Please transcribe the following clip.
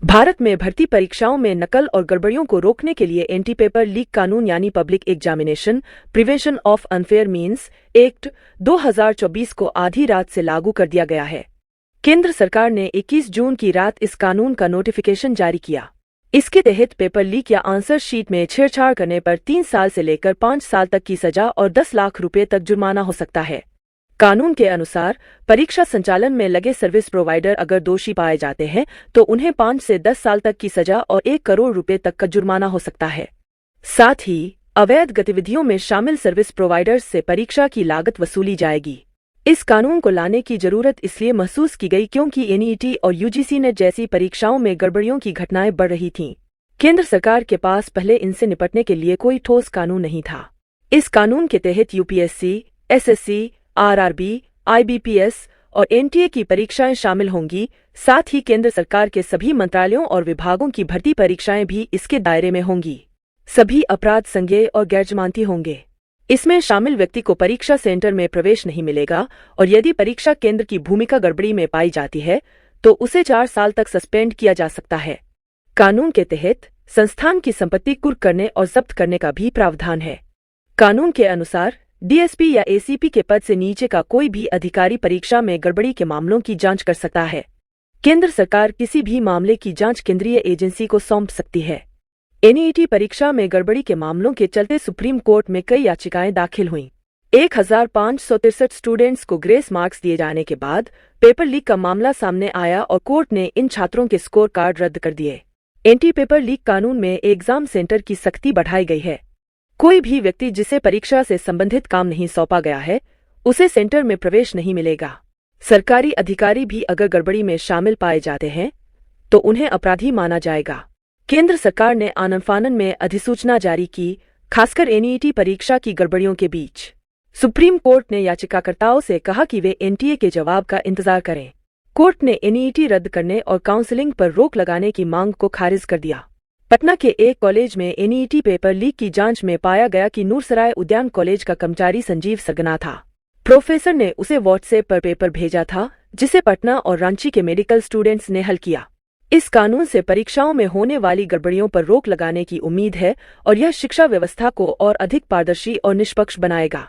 भारत में भर्ती परीक्षाओं में नकल और गड़बड़ियों को रोकने के लिए एंटी पेपर लीक कानून यानी public examination prevention of unfair means act 2024 को आधी रात से लागू कर दिया गया है। केंद्र सरकार ने 21 जून की रात इस कानून का नोटिफिकेशन जारी किया। इसके तहत पेपर लीक या आंसर शीट में छेड़छाड़ करने पर 3 साल से लेकर 5 साल तक की सजा और 10 लाख रुपये तक जुर्माना हो सकता है। कानून के अनुसार परीक्षा संचालन में लगे सर्विस प्रोवाइडर अगर दोषी पाए जाते हैं तो उन्हें 5 से 10 साल तक की सजा और 1 करोड़ रुपये तक का जुर्माना हो सकता है। साथ ही अवैध गतिविधियों में शामिल सर्विस प्रोवाइडर्स से परीक्षा की लागत वसूली जाएगी। इस कानून को लाने की जरूरत इसलिए महसूस की गई क्योंकि एनईटी और यूजीसी नेट जैसी परीक्षाओं में गड़बड़ियों की घटनाएं बढ़ रही थीं। केंद्र सरकार के पास पहले इनसे निपटने के लिए कोई ठोस कानून नहीं था। इस कानून के तहत यूपीएससी, एसएससी, आरआरबी, आईबीपीएस और एनटीए की परीक्षाएं शामिल होंगी। साथ ही केंद्र सरकार के सभी मंत्रालयों और विभागों की भर्ती परीक्षाएं भी इसके दायरे में होंगी। सभी अपराध संज्ञेय और गैरजमानती होंगे। इसमें शामिल व्यक्ति को परीक्षा सेंटर में प्रवेश नहीं मिलेगा और यदि परीक्षा केंद्र की भूमिका गड़बड़ी में पाई जाती है तो उसे 4 साल तक सस्पेंड किया जा सकता है। कानून के तहत संस्थान की संपत्ति कुर्क करने और जब्त करने का भी प्रावधान है। कानून के अनुसार डीएसपी या एसीपी के पद से नीचे का कोई भी अधिकारी परीक्षा में गड़बड़ी के मामलों की जांच कर सकता है। केंद्र सरकार किसी भी मामले की जांच केंद्रीय एजेंसी को सौंप सकती है। एनईटी परीक्षा में गड़बड़ी के मामलों के चलते सुप्रीम कोर्ट में कई याचिकाएं दाखिल हुईं। 1563 स्टूडेंट्स को ग्रेस मार्क्स दिए जाने के बाद पेपर लीक का मामला सामने आया और कोर्ट ने इन छात्रों के स्कोर कार्ड रद्द कर दिए। एंटी पेपर लीक कानून में एग्जाम सेंटर की सख्ती बढ़ाई गई है। कोई भी व्यक्ति जिसे परीक्षा से संबंधित काम नहीं सौंपा गया है उसे सेंटर में प्रवेश नहीं मिलेगा। सरकारी अधिकारी भी अगर गड़बड़ी में शामिल पाए जाते हैं तो उन्हें अपराधी माना जाएगा। केंद्र सरकार ने आनन फानन में अधिसूचना जारी की, खासकर एनईटी परीक्षा की गड़बड़ियों के बीच। सुप्रीम कोर्ट ने याचिकाकर्ताओं से कहा कि वे एनटीए के जवाब का इंतजार करें। कोर्ट ने एनईटी रद्द करने और काउंसलिंग पर रोक लगाने की मांग को खारिज कर दिया। पटना के एक कॉलेज में एनईटी पेपर लीक की जांच में पाया गया कि नूरसराय उद्यान कॉलेज का कर्मचारी संजीव सरगना था। प्रोफेसर ने उसे व्हाट्सएप पर पेपर भेजा था जिसे पटना और रांची के मेडिकल स्टूडेंट्स ने हल किया। इस कानून से परीक्षाओं में होने वाली गड़बड़ियों पर रोक लगाने की उम्मीद है और यह शिक्षा व्यवस्था को और अधिक पारदर्शी और निष्पक्ष बनाएगा।